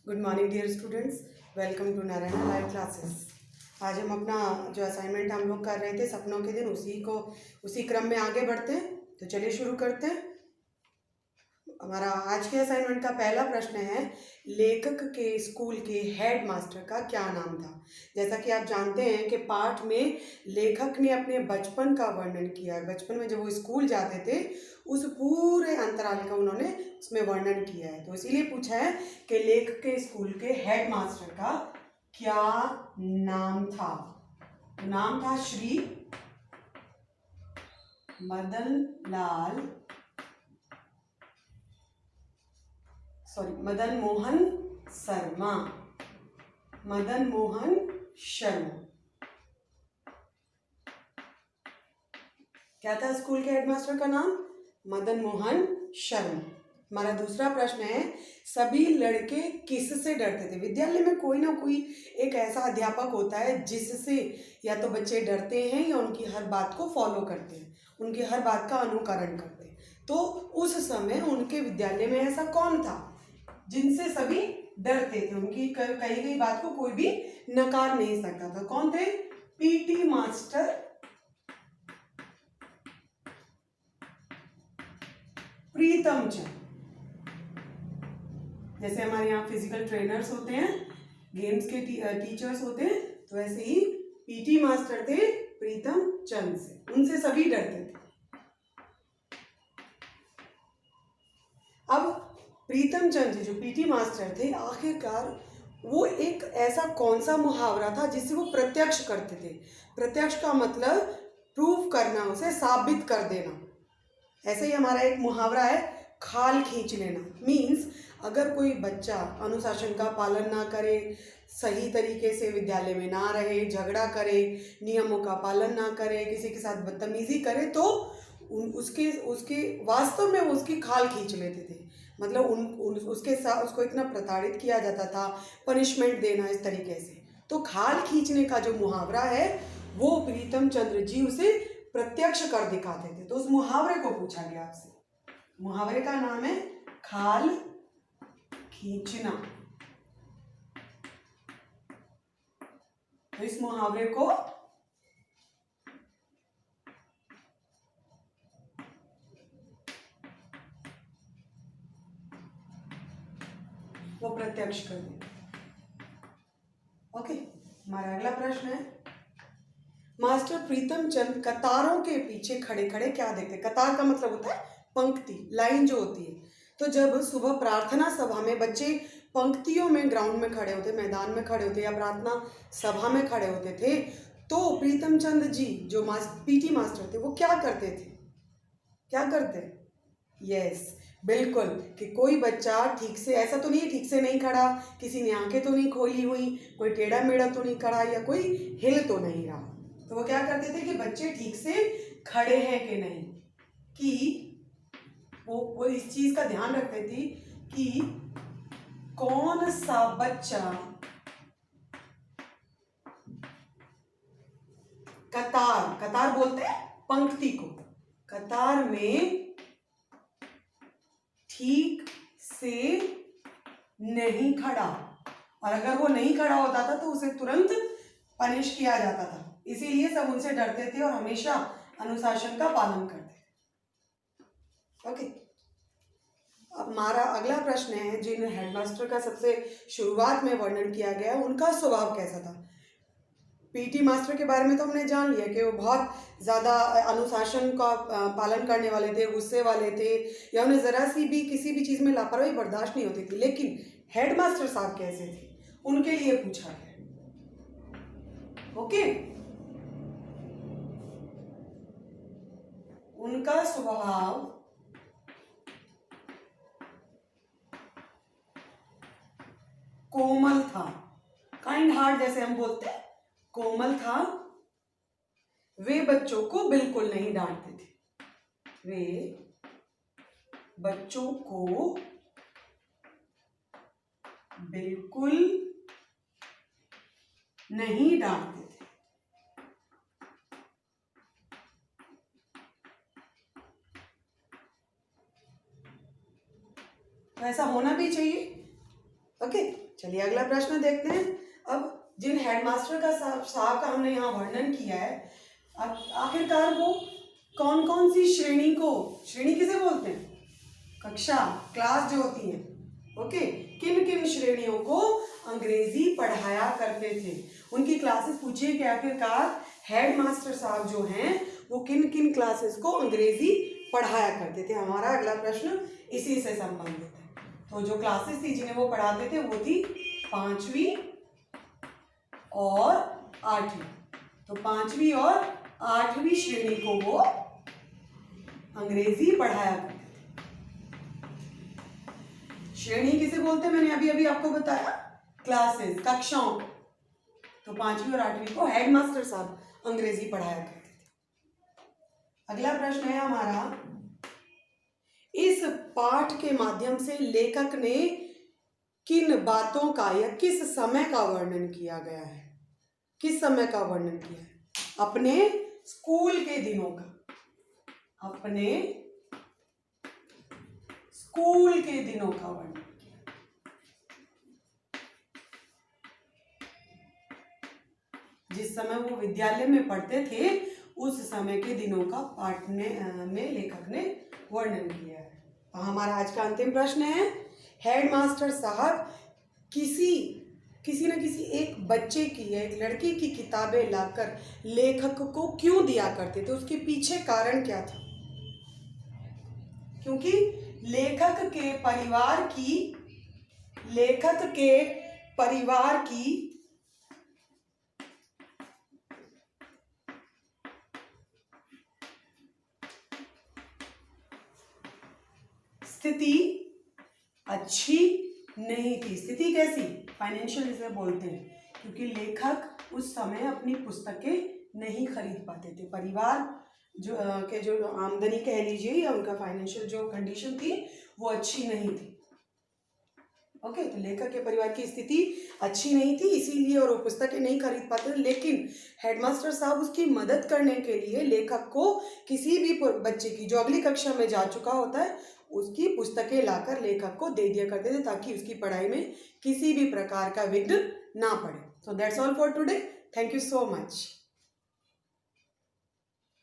Good morning dear students, welcome to Narayana live classes. आज हम अपना जो असाइनमेंट हम लोग कर रहे थे सपनों के दिन उसी क्रम में आगे बढ़ते हैं। तो चलिए शुरू करते हैं। हमारा आज के असाइनमेंट का पहला प्रश्न है, लेखक के स्कूल के हेड मास्टर का क्या नाम था। जैसा कि आप जानते हैं कि पाठ में लेखक ने अपने बचपन का वर्णन किया है। बचपन में जब वो स्कूल जाते थे उस पूरे अंतराल का उन्होंने उसमें वर्णन किया है। तो इसीलिए पूछा है कि लेखक के स्कूल के हेड मास्टर का क्या नाम था। तो नाम था श्री मदन मोहन शर्मा। मदन मोहन शर्मा क्या था स्कूल के हेडमास्टर का नाम? मदन मोहन शर्मा। हमारा दूसरा प्रश्न है, सभी लड़के किससे डरते थे। विद्यालय में कोई ना कोई एक ऐसा अध्यापक होता है जिससे या तो बच्चे डरते हैं या उनकी हर बात को फॉलो करते हैं, उनकी हर बात का अनुकरण करते हैं। तो उस समय उनके विद्यालय में ऐसा कौन था जिनसे सभी डरते थे, उनकी कही गई बात को कोई भी नकार नहीं सकता था। कौन थे? पीटी मास्टर प्रीतम चंद। जैसे हमारे यहाँ फिजिकल ट्रेनर्स होते हैं, गेम्स के टीचर्स होते हैं, तो ऐसे ही पीटी मास्टर थे प्रीतम चंद से, उनसे सभी डरते थे। अब प्रीतम चंद जी जो पीटी मास्टर थे, आखिरकार वो एक ऐसा कौन सा मुहावरा था जिससे वो प्रत्यक्ष करते थे। प्रत्यक्ष का मतलब प्रूव करना, उसे साबित कर देना। ऐसे ही हमारा एक मुहावरा है, खाल खींच लेना। मीन्स अगर कोई बच्चा अनुशासन का पालन ना करे, सही तरीके से विद्यालय में ना रहे, झगड़ा करे, नियमों का पालन ना करे, किसी के साथ बदतमीजी करे, तो उसके वास्तव में उसकी खाल खींच लेते थे। मतलब उसके साथ उसको इतना प्रताड़ित किया जाता था, पनिशमेंट देना इस तरीके से। तो खाल खींचने का जो मुहावरा है वो प्रीतम चंद्र जी उसे प्रत्यक्ष कर दिखाते थे। तो उस मुहावरे को पूछा गया आपसे। मुहावरे का नाम है खाल खींचना। तो इस मुहावरे को वो प्रत्यक्ष कर दें। ओके, हमारा अगला प्रश्न है, मास्टर प्रीतम चंद कतारों के पीछे खड़े खड़े क्या देखते। कतार का मतलब होता है पंक्ति, लाइन जो होती है। तो जब सुबह प्रार्थना सभा में बच्चे पंक्तियों में ग्राउंड में खड़े होते, मैदान में खड़े होते या प्रार्थना सभा में खड़े होते थे, तो प्रीतम चंद जी जो पीटी मास्टर थे वो क्या करते थे? क्या करते? यस, बिल्कुल, कि कोई बच्चा ठीक से, ऐसा तो नहीं ठीक से नहीं खड़ा, किसी ने आंखें तो नहीं खोली हुई, कोई टेढ़ा मेढ़ा तो नहीं खड़ा या कोई हिल तो नहीं रहा। तो वो क्या करते थे कि बच्चे ठीक से खड़े हैं कि नहीं, कि वो इस चीज का ध्यान रखते थे कि कौन सा बच्चा कतार बोलते हैं पंक्ति को, कतार में ठीक से नहीं खड़ा, और अगर वो नहीं खड़ा होता था तो उसे तुरंत पनिश किया जाता था। इसीलिए सब उनसे डरते थे और हमेशा अनुशासन का पालन करते थे। ओके, अब हमारा अगला प्रश्न है, जिन हेडमास्टर का सबसे शुरुआत में वर्णन किया गया उनका स्वभाव कैसा था। पीटी मास्टर के बारे में तो हमने जान लिया कि वो बहुत ज़्यादा अनुशासन का पालन करने वाले थे, गुस्से वाले थे, या उन्हें ज़रा सी भी किसी भी चीज़ में लापरवाही बर्दाश्त नहीं होती थी। लेकिन हेडमास्टर साहब कैसे थे, उनके लिए पूछा गया। ओके, उनका स्वभाव कोमल था, काइंड हार्ट जैसे हम बोलते हैं, कोमल था। वे बच्चों को बिल्कुल नहीं डांटते थे, वे बच्चों को बिल्कुल नहीं डांटते थे। तो ऐसा होना भी चाहिए ओके, चलिए अगला प्रश्न देखते हैं। अब जिन हेडमास्टर का साहब का हमने यहाँ वर्णन किया है, अब आखिरकार वो कौन कौन सी श्रेणी को, श्रेणी किसे बोलते हैं, कक्षा, क्लास जो होती है, ओके, किन किन श्रेणियों को अंग्रेजी पढ़ाया करते थे, उनकी क्लासेस पूछिए कि आखिरकार हेडमास्टर साहब जो हैं वो किन किन क्लासेस को अंग्रेजी पढ़ाया करते थे। हमारा अगला प्रश्न इसी से संबंधित है। तो जो क्लासेस थी जिन्हें वो पढ़ाते थे वो थी 5वीं और 8वीं। तो 5वीं और 8वीं श्रेणी को वो अंग्रेजी पढ़ाया करते थे। श्रेणी किसे बोलते हैं, मैंने अभी अभी आपको बताया, क्लासेस, कक्षाओं। तो 5वीं और 8वीं को हेडमास्टर साहब अंग्रेजी पढ़ाया करते थे। अगला प्रश्न है हमारा, इस पाठ के माध्यम से लेखक ने किन बातों का या किस समय का वर्णन किया गया है, किस समय का वर्णन किया है, अपने स्कूल के दिनों का, अपने स्कूल के दिनों का वर्णन किया। जिस समय वो विद्यालय में पढ़ते थे उस समय के दिनों का पाठ में लेखक ने वर्णन किया है। तो हमारा आज का अंतिम प्रश्न है, हेडमास्टर साहब किसी न किसी एक बच्चे की या एक लड़के की किताबें लाकर लेखक को क्यों दिया करते थे, उसके पीछे कारण क्या था? क्योंकि लेखक के परिवार की स्थिति अच्छी नहीं थी। स्थिति कैसी? फाइनेंशियल जिसे बोलते हैं, क्योंकि लेखक उस समय अपनी पुस्तकें नहीं खरीद पाते थे। परिवार जो आमदनी कह लीजिए या उनका फाइनेंशियल जो कंडीशन थी वो अच्छी नहीं थी। ओके, तो लेखक के परिवार की स्थिति अच्छी नहीं थी, इसीलिए और वो पुस्तकें नहीं खरीद पाते थे। लेकिन हेडमास्टर साहब उसकी मदद करने के लिए लेखक को किसी भी बच्चे की जो अगली कक्षा में जा चुका होता है उसकी पुस्तकें लाकर लेखक को दे दिया करते थे, ताकि उसकी पढ़ाई में किसी भी प्रकार का विघ्न ना पड़े। So that's all for today. Thank you so much.